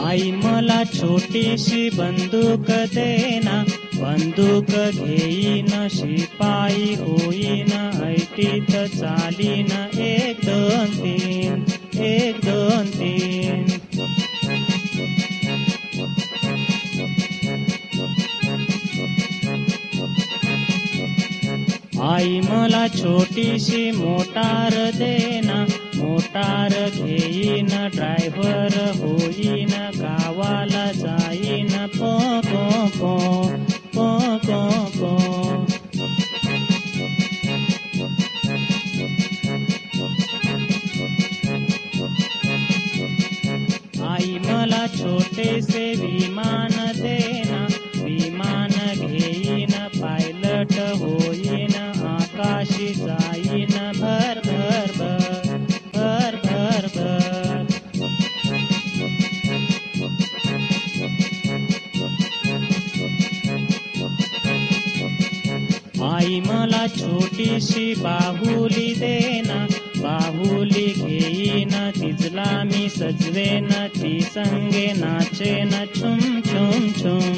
आई मला छोटीशी बंदूक देना, बंदूक घेईन शिपाई होईन, ऐटीत चालीन 1 2 3 1 2 3. आई मला छोटीशी मोटार देना, मोटार घेईन ड्रायव्हर होईन, गावाला जाईन पो पो पो पो पो पो. आई मला छोटेसे विमान देना, विमान घेईन पायलट होईन, आकाशी जाईन भर भर भर भर भर भर. आई मला छोटीशी बाहुली देना, बाहुली घेईन तिजला मी सजवेन, ती संगे नाचेन छुम छुम छुम